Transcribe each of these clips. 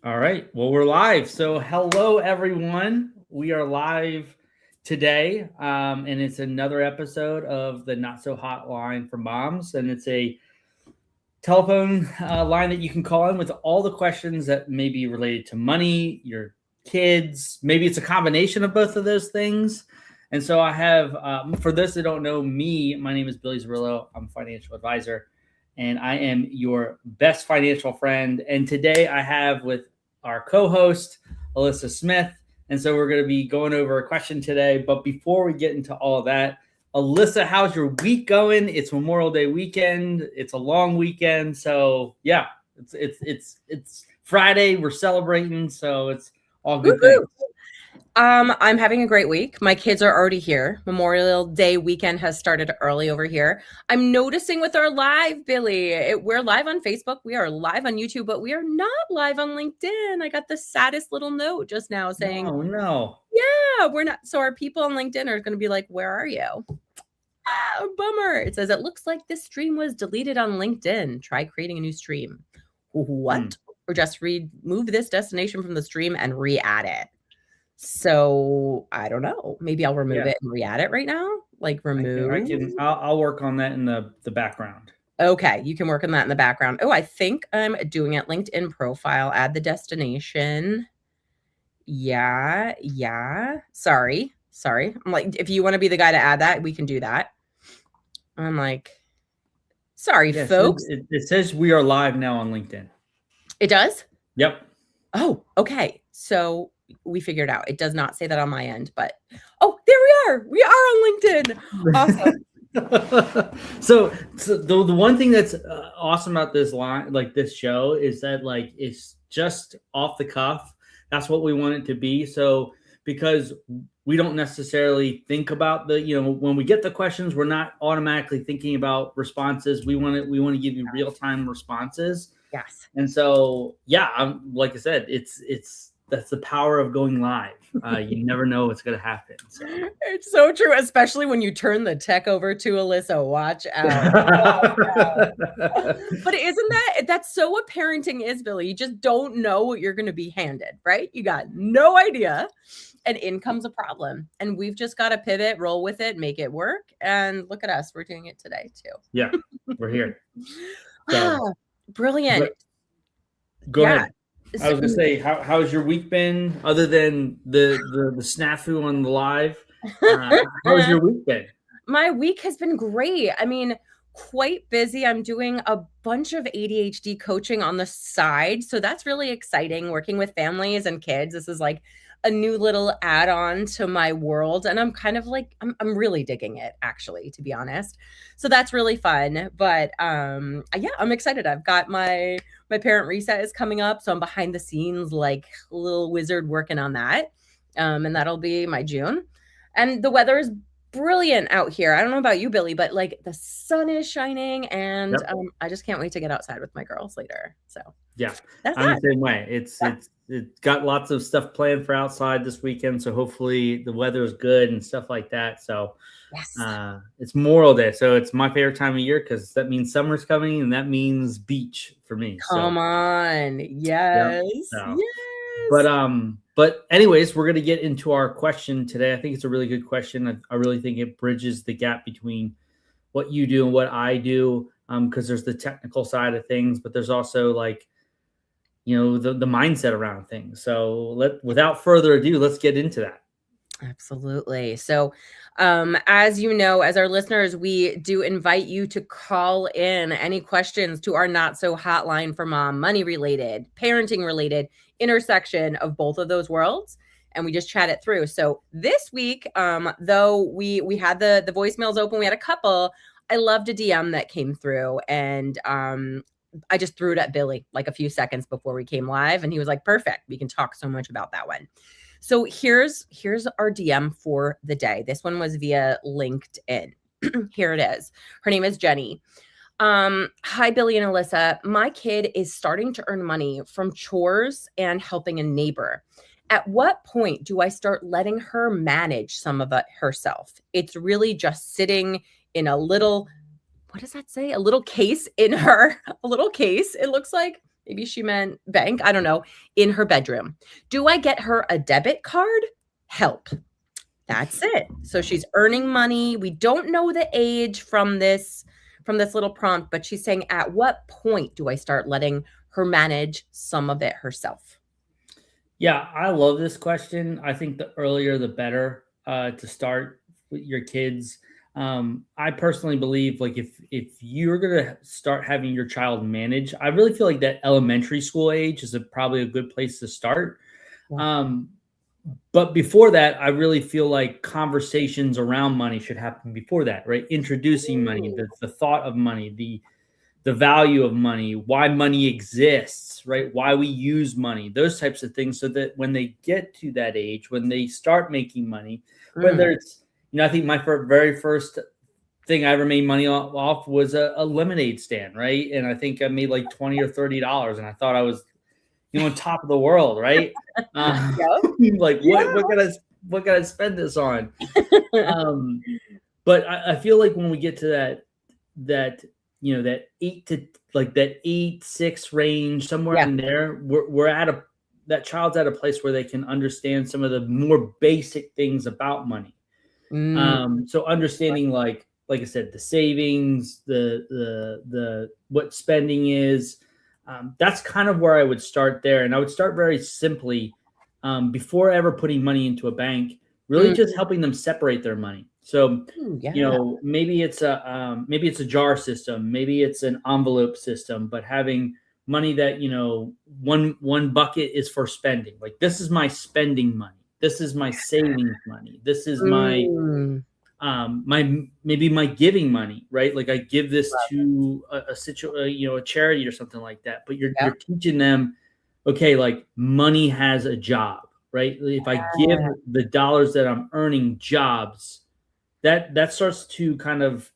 All right. Well, we're live. So hello, everyone. We are live today, and it's another episode of the Not-So-Hotline for moms. And it's a telephone line that you can call in with all the questions that may be related to money, your kids. Maybe it's a combination of both of those things. And so I have, for those that don't know me, my name is 𝘵𝘩𝘪𝘴. I'm a financial advisor, and I am your best financial friend. And today I have with our co-host, Alyssa Smith. And so we're going to be going over a question today. But before we get into all of that, Alyssa, how's your week going? It's Memorial Day weekend. It's a long weekend. So yeah, it's Friday. We're celebrating. So it's all good things. I'm having a great week. My kids are already here. Memorial Day weekend has started early over here. I'm noticing with our live, Billy, we're live on Facebook. We are live on YouTube, but we are not live on LinkedIn. I got the saddest little note just now saying, "Oh no, yeah, we're not." So our people on LinkedIn are going to be like, "Where are you?" Bummer. It says, "It looks like this stream was deleted on LinkedIn. Try creating a new stream." What? Or just remove this destination from the stream and re-add it. So I don't know. Maybe I'll remove it and re-add it right now. Like remove. I'll work on that in the background. Okay, you can work on that in the background. Oh, I think I'm doing it. LinkedIn profile, add the destination. Yeah. Sorry. I'm like, if you want to be the guy to add that, we can do that. I'm like, sorry, folks. It says we are live now on LinkedIn. It does? Yep. Oh, okay. So we figured out. It does not say that on my end, but oh, there we are. We are on LinkedIn. Awesome. so the one thing that's awesome about this line, like this show, is that like it's just off the cuff. That's what we want it to be. So because we don't necessarily think about when we get the questions, we're not automatically thinking about responses. We want to give you real-time responses. Yes. And so like I said, that's the power of going live. You never know what's going to happen. So. It's so true, especially when you turn the tech over to Alyssa. Watch out. But isn't that's so what parenting is, Billy? You just don't know what you're going to be handed, right? You got no idea. And income's a problem. And we've just got to pivot, roll with it, make it work. And look at us. We're doing it today, too. Yeah, we're here. So, brilliant. Go ahead. I was gonna say, how's your week been? Other than the snafu on the live, how's your week been? My week has been great. I mean, quite busy. I'm doing a bunch of ADHD coaching on the side, so that's really exciting. Working with families and kids. This is like a new little add-on to my world, and I'm kind of like I'm really digging it, actually, to be honest. So that's really fun. But I'm excited. I've got my parent reset is coming up, so I'm behind the scenes like a little wizard working on that. And that'll be my June. And the weather is brilliant out here. I don't know about you, Billy, but like the sun is shining, and I just can't wait to get outside with my girls later. So yeah, I'm the same way. It's got lots of stuff planned for outside this weekend, so hopefully the weather is good and stuff like that. So it's Memorial Day, so it's my favorite time of year because that means summer's coming, and that means beach for me. Come on, yes. But anyways, we're gonna get into our question today. I think it's a really good question. I really think it bridges the gap between what you do and what I do, because there's the technical side of things, but there's also like the mindset around things. So without further ado, let's get into that. Absolutely. So as you know, as our listeners, we do invite you to call in any questions to our Not-So-Hotline for mom, money related, parenting related, intersection of both of those worlds. And we just chat it through. So this week, though we had the voicemails open, we had a couple. I loved a DM that came through, and I just threw it at Billy like a few seconds before we came live, and he was like, perfect. We can talk so much about that one. So here's our DM for the day. This one was via LinkedIn. Here it is. Her name is Jenny. Hi, Billy and Alyssa. My kid is starting to earn money from chores and helping a neighbor. At what point do I start letting her manage some of it herself? It's really just sitting in a little, what does that say? A little case in her, a little case. It looks like maybe she meant bank, I don't know, in her bedroom. Do I get her a debit card? Help. That's it. So she's earning money. We don't know the age from this little prompt, but she's saying, at what point do I start letting her manage some of it herself? Yeah, I love this question. I think the earlier the better to start with your kids. I personally believe, like, if you're gonna start having your child manage, I really feel like that elementary school age is probably a good place to start. Yeah. But before that, I really feel like conversations around money should happen before that, right? Introducing money, the thought of money, the value of money, why money exists, right? Why we use money, those types of things, so that when they get to that age, when they start making money, whether it's, I think my very first thing I ever made money off was a lemonade stand, right? And I think I made like $20 or $30, and I thought I was, on top of the world, right? Like, what can I spend this on? But I feel like when we get to that 8-6 range, somewhere in there, we're that child's at a place where they can understand some of the more basic things about money. So understanding, like I said, the savings, the what spending is, that's kind of where I would start there. And I would start very simply, before ever putting money into a bank, really just helping them separate their money. So, maybe it's a jar system, maybe it's an envelope system, but having money that, one bucket is for spending. Like, this is my spending money. This is my savings money. This is my maybe my giving money, right? Like, I give this to a charity or something like that. But you're teaching them, okay, like, money has a job, right? If I give the dollars that I'm earning jobs, that starts to kind of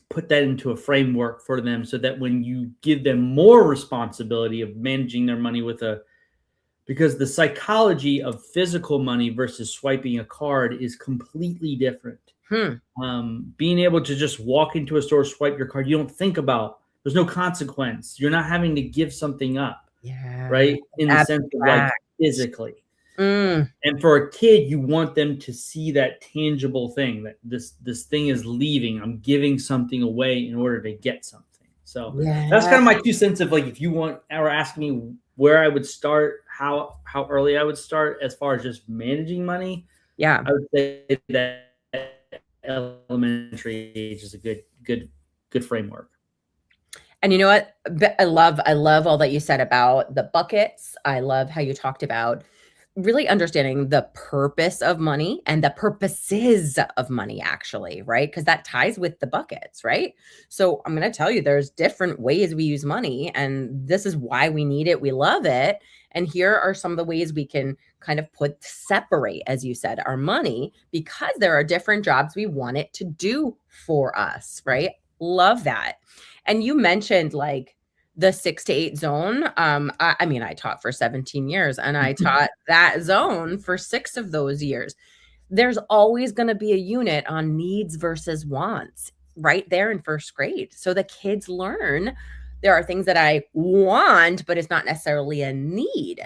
put that into a framework for them, so that when you give them more responsibility of managing their money because the psychology of physical money versus swiping a card is completely different. Being able to just walk into a store, swipe your card, you don't think about, there's no consequence. You're not having to give something up, right? In the sense of, like, physically. And for a kid, you want them to see that tangible thing, that this thing is leaving. I'm giving something away in order to get something. So that's kind of my 2 cents of, like, if you want or ask me where I would start, how early I would start as far as just managing money. I would say that elementary age is a good framework. And you know what? I love all that you said about the buckets. I love how you talked about really understanding the purpose of money and the purposes of money, actually, right? Because that ties with the buckets, right? So I'm going to tell you, there's different ways we use money, and this is why we need it. We love it. And here are some of the ways we can kind of separate, as you said, our money, because there are different jobs we want it to do for us, right? Love that. And you mentioned, like, the 6 to 8 zone. I mean, I taught for 17 years, and I taught that zone for 6 of those years. There's always going to be a unit on needs versus wants right there in first grade. So the kids learn there are things that I want, but it's not necessarily a need.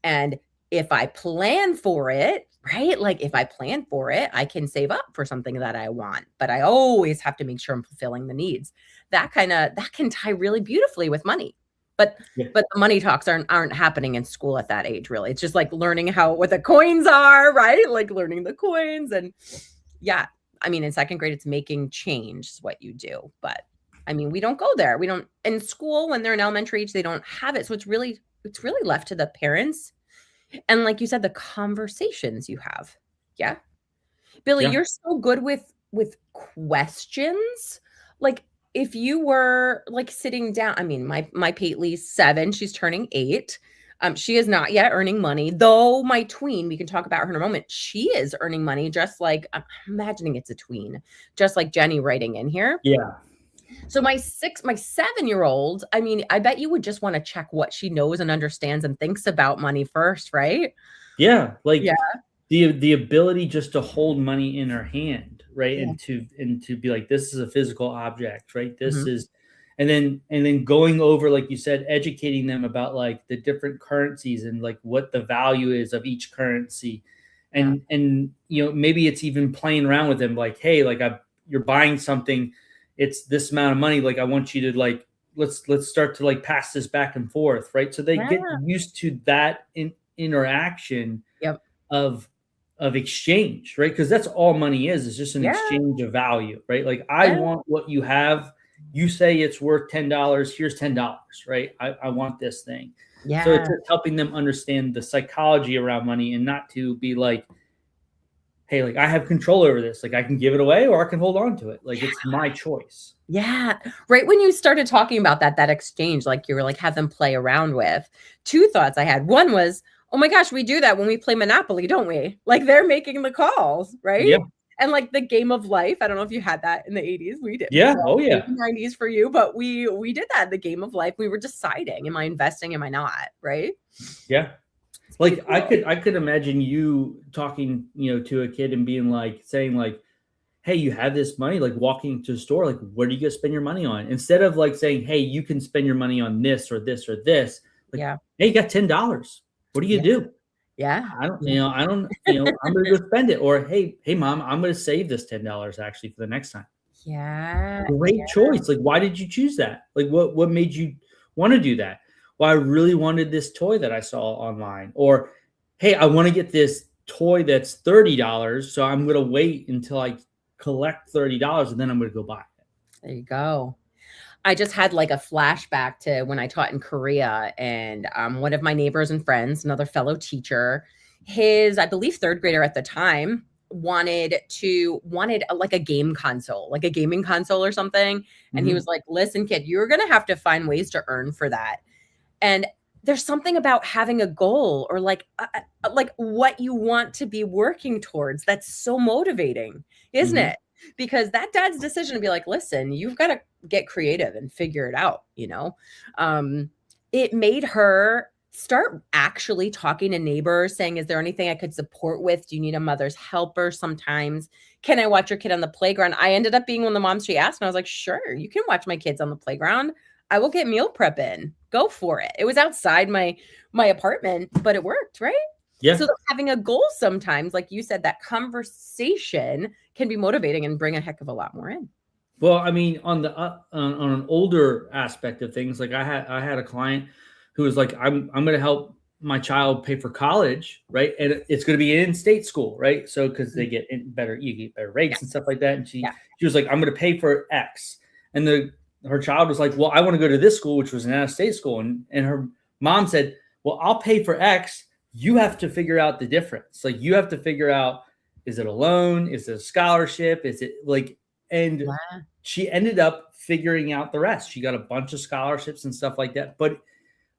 And if I plan for it, right? Like, if I plan for it, I can save up for something that I want, but I always have to make sure I'm fulfilling the needs. That can tie really beautifully with money. But the money talks aren't happening in school at that age, really. It's just like learning what the coins are, right? Like learning the coins. And I mean, in second grade, it's making change is what you do. But I mean, we don't go there. We don't, in school, when they're in elementary age, they don't have it. So it's really left to the parents. And like you said, the conversations you have. Yeah. Billy, you're so good with questions. Like, if you were, like, sitting down, I mean, my Paitley's 7, she's turning 8. She is not yet earning money, though my tween, we can talk about her in a moment. She is earning money, just like, I'm imagining it's a tween, just like Jenny writing in here. Yeah. So my 7-year-old, I mean, I bet you would just want to check what she knows and understands and thinks about money first, right? Yeah. Like, the ability just to hold money in her hand, right? And to be like, this is a physical object, right? This is, and then going over, like you said, educating them about like the different currencies and like what the value is of each currency. And you know, maybe it's even playing around with them like, hey, like you're buying something, it's this amount of money, like I want you to like, let's start to like pass this back and forth, right? So they get used to that interaction of exchange, right? Because that's all money is just an exchange of value, right? Like I want what you have. You say it's worth $10. Here's $10, right? I want this thing. Yeah. So it's just helping them understand the psychology around money and not to be like, hey, like I have control over this. Like I can give it away or I can hold on to it. Like it's my choice. Yeah. Right. When you started talking about that exchange, like you were like, have them play around with, two thoughts I had. One was, oh my gosh, we do that when we play Monopoly, don't we? Like they're making the calls, right? Yeah. And like the game of life. I don't know if you had that in the 80s. We did. Yeah. Oh yeah. 90s for you, but we did that. The game of life. We were deciding, am I investing? Am I not? Right. Yeah. Like cool. I could imagine you talking, you know, to a kid and being like, saying like, hey, you have this money, like walking to the store, like, what are you going to spend your money on? Instead of like saying, hey, you can spend your money on this or this or this. Like, hey, you got $10. What do you do? Yeah. I'm going to go spend it. Or, hey, mom, I'm going to save this $10 actually for the next time. Yeah. Great choice. Like, why did you choose that? Like, what made you want to do that? Well, I really wanted this toy that I saw online. Or, hey, I want to get this toy that's $30. So I'm going to wait until I collect $30 and then I'm going to go buy it. There you go. I just had like a flashback to when I taught in Korea, and one of my neighbors and friends, another fellow teacher, his, I believe, third grader at the time, wanted like a game console, like a gaming console or something. And he was like, listen, kid, you're going to have to find ways to earn for that. And there's something about having a goal or like what you want to be working towards. That's so motivating, isn't it? Because that dad's decision to be like, listen, you've got to get creative and figure it out. You know, it made her start actually talking to neighbors, saying, is there anything I could support with? Do you need a mother's helper sometimes? Can I watch your kid on the playground? I ended up being one of the moms she asked, and I was like, sure, you can watch my kids on the playground. I will get meal prep in. Go for it. It was outside my apartment, but it worked, right? Yeah. So having a goal sometimes, like you said, that conversation can be motivating and bring a heck of a lot more in. Well, I mean, on the on an older aspect of things, like I had a client who was like, I'm going to help my child pay for college, right? And it's going to be in state school, right? So because they get better rates and stuff like that. And she was like, I'm going to pay for X, and her child was like, well, I want to go to this school, which was an out-of-state school. And her mom said, well, I'll pay for X. You have to figure out the difference. Like you have to figure out, is it a loan? Is it a scholarship? Is it like, and she ended up figuring out the rest. She got a bunch of scholarships and stuff like that. But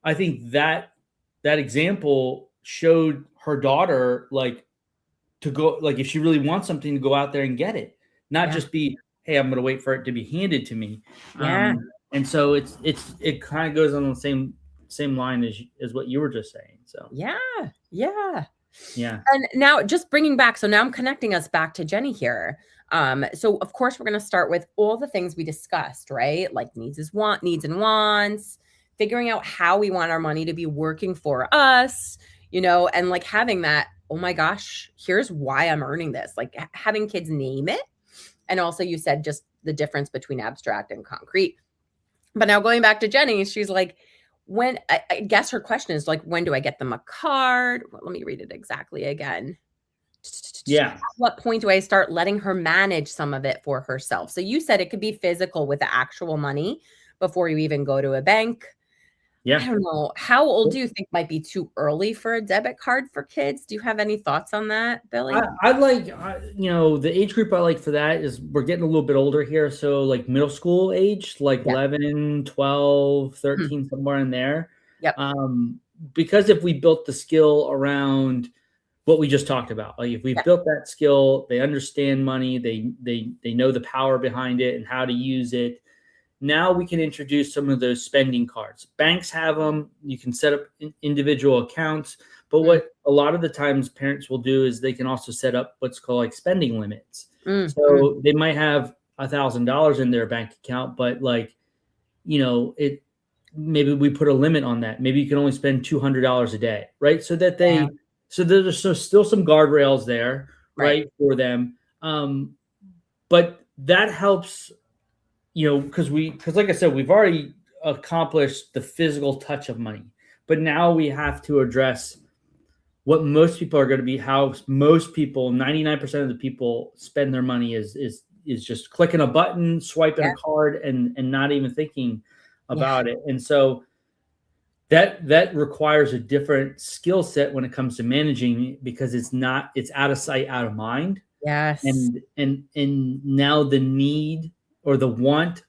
I think that example showed her daughter, like, to go, like, if she really wants something, to go out there and get it, not just be, hey, I'm going to wait for it to be handed to me. And so it kind of goes on the same line as what you were just saying. So yeah. And now just bringing back, so now I'm connecting us back to Jenny here. So of course we're going to start with all the things we discussed, right? Like needs and wants, figuring out how we want our money to be working for us, you know, and like having that, oh my gosh, here's why I'm earning this, like having kids name it. And also you said just the difference between abstract and concrete. But now going back to Jenny, she's like, when, I guess her question is like, when do I get them a card? Well, let me read it exactly again. Yeah. At what point do I start letting her manage some of it for herself? So you said it could be physical with the actual money before you even go to a bank. Yeah. I don't know. How old do you think might be too early for a debit card for kids? Do you have any thoughts on that, Billy? I'd like, the age group I like for that is we're getting a little bit older here. So like middle school age, like 11, 12, 13, somewhere in there. Yep. Because if we built the skill around what we just talked about, like if we built that skill, they understand money, they know the power behind it and how to use it. Now we can introduce some of those spending cards. Banks have them. You can set up individual accounts. But what a lot of the times parents will do is they can also set up what's called like spending limits. So they might have $1,000 in their bank account, but like, maybe we put a limit on that. Maybe you can only spend $200 a day, right? So that so there's still some guardrails there, right, for them. But that helps, because like I said, we've already accomplished the physical touch of money, but now we have to address what most people are going to be, how most people, 99% of the people spend their money is just clicking a button, swiping a card, and not even thinking about it. And so that requires a different skill set when it comes to managing, because it's out of sight, out of mind. Yes. And now the need or the want,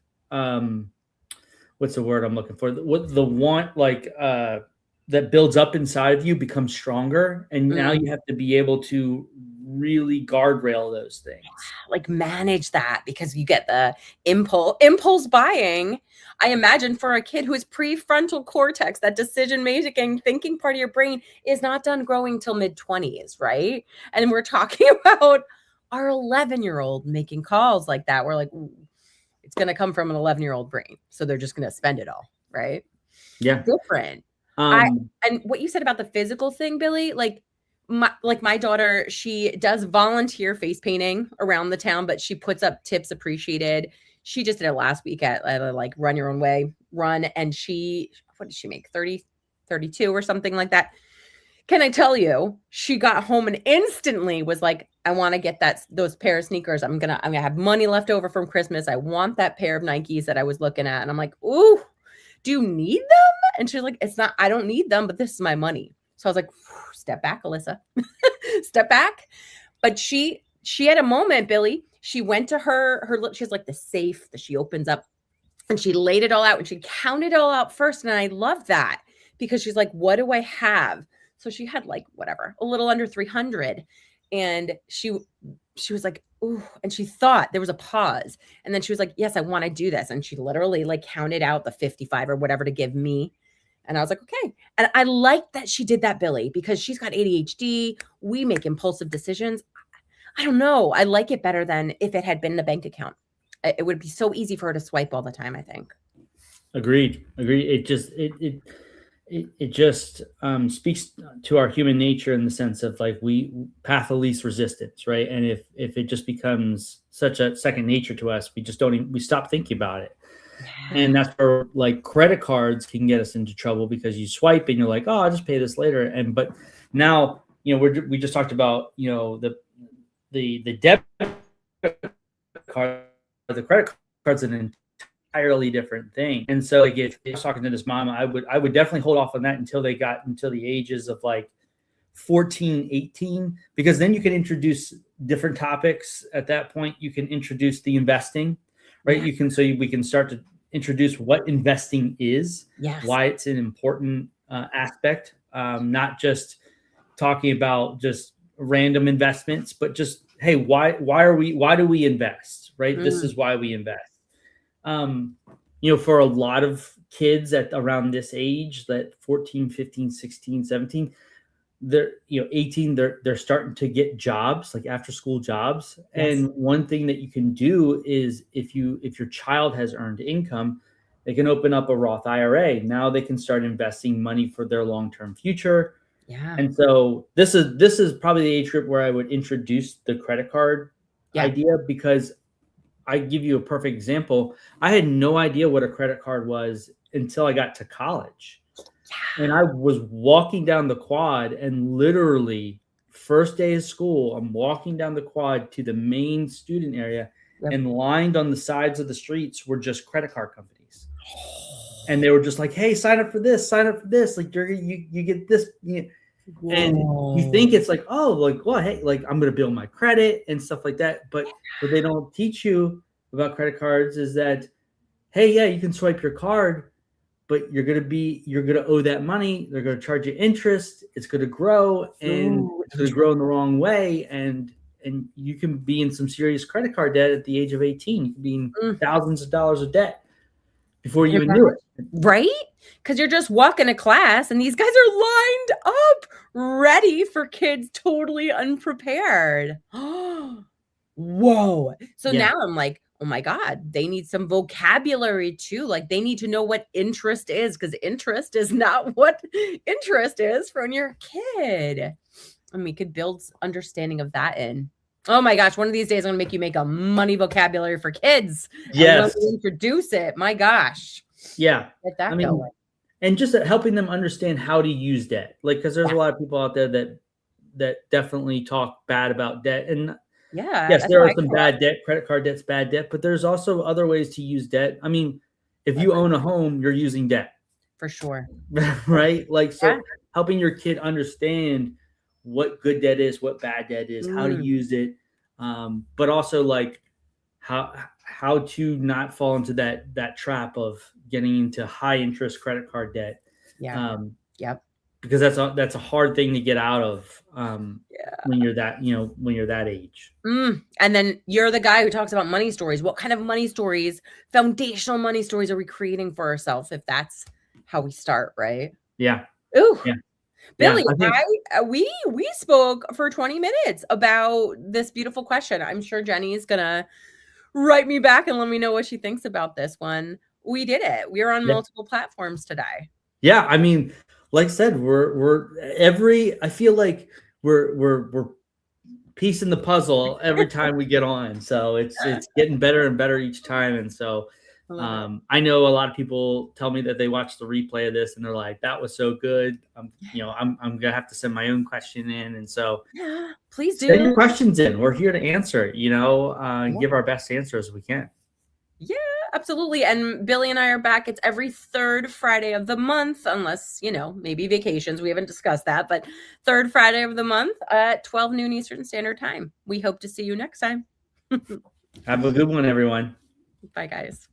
what's the word I'm looking for? The want, that builds up inside of you becomes stronger. And now you have to be able to really guardrail those things. Like manage that, because you get the impulse buying. I imagine for a kid who is prefrontal cortex, that decision-making, thinking part of your brain is not done growing till mid-20s, right? And we're talking about our 11-year-old making calls like that. We're like, ooh, it's going to come from an 11-year-old brain. So they're just going to spend it all, right? Yeah. Different. And what you said about the physical thing, Billy, my daughter, she does volunteer face painting around the town, but she puts up tips appreciated. She just did it last week at like Run Your Own Way run. And what did she make? 30, 32 or something like that. Can I tell you, she got home and instantly was like, I want to get those pair of sneakers. I'm going to have money left over from Christmas. I want that pair of Nikes that I was looking at. And I'm like, ooh, do you need them? And she's like, I don't need them, but this is my money. So I was like, step back, Alyssa, step back. But she had a moment, Billy. She went to she has like the safe that she opens up, and she laid it all out and she counted it all out first. And I love that, because she's like, what do I have? So she had like whatever, a little under 300. And she was like, ooh, and she thought, there was a pause. And then she was like, yes, I want to do this. And she literally like counted out the 55 or whatever to give me. And I was like, okay. And I like that she did that, Billy, because she's got ADHD. We make impulsive decisions. I don't know. I like it better than if it had been in a bank account. It would be so easy for her to swipe all the time, I think. Agreed. It just speaks to our human nature in the sense of like path of least resistance, right? And if it just becomes such a second nature to us, we just we stop thinking about it. And that's where like credit cards can get us into trouble, because you swipe and you're like, oh, I'll just pay this later. But now, we just talked about, the debit card, the credit card's an entirely different thing. And so like if I was talking to this mom, I would definitely hold off on that until the ages of like 14, 18, because then you can introduce different topics. At that point, you can introduce the investing, right? We can start to introduce what investing is, why it's an important aspect, not just talking about just random investments, but just, hey, why do we invest, right? This is why we invest. For a lot of kids at around this age, that 14, 15, 16, 17, they're 18, they're starting to get jobs, like after school jobs. And one thing that you can do is if your child has earned income, they can open up a Roth IRA. Now they can start investing money for their long-term future. And so this is probably the age group where I would introduce the credit card idea, because I give you a perfect example. I had no idea what a credit card was until I got to college. And I was walking down the quad, and literally first day of school, I'm walking down the quad to the main student area, and lined on the sides of the streets were just credit card companies. And they were just like, hey, sign up for this. Like you get this. And you think it's like, oh, like, well, hey, like I'm going to build my credit and stuff like that. But what they don't teach you about credit cards is that, hey, yeah, you can swipe your card, but you're going to owe that money. They're going to charge you interest. It's going to grow, and it's going to grow in the wrong way. And you can be in some serious credit card debt at the age of 18. You can be in thousands of dollars of debt before you even knew it. Right? Because you're just walking to class and these guys are lined up ready for kids totally unprepared. Whoa. So now I'm like, oh my God, they need some vocabulary too. Like they need to know what interest is, because interest is not what interest is for when you're a kid. And we could build understanding of that in. Oh my gosh, one of these days I'm gonna make you make a money vocabulary for kids. Yes. And when we introduce it, my gosh. Yeah. Get that going. And just helping them understand how to use debt. Like, because there's a lot of people out there that definitely talk bad about debt. And yes, there are some bad debt. Credit card debt's bad debt, but there's also other ways to use debt. I mean, if you own a home, you're using debt. For sure. Right? Like, so helping your kid understand what good debt is, what bad debt is, how to use it, but also like how to not fall into that trap of getting into high interest credit card debt. Yep. Because that's a hard thing to get out of when you're that age. And then you're the guy who talks about money stories. What kind of money stories, foundational money stories, are we creating for ourselves if that's how we start, right? Yeah. Ooh. Yeah. Billy, we spoke for 20 minutes about this beautiful question. I'm sure Jenny is gonna write me back and let me know what she thinks about this one. We did it. We are on multiple platforms today. Yeah, I mean, like I said, I feel like we're piecing the puzzle every time we get on. So it's getting better and better each time. And so I know a lot of people tell me that they watch the replay of this and they're like, that was so good. I'm gonna have to send my own question in. And so please do send your questions in. We're here to answer, and give our best answer as we can. Yeah, absolutely. And Billy and I are back. It's every third Friday of the month, unless, maybe vacations. We haven't discussed that, but third Friday of the month at 12 noon Eastern Standard Time. We hope to see you next time. Have a good one, everyone. Bye, guys.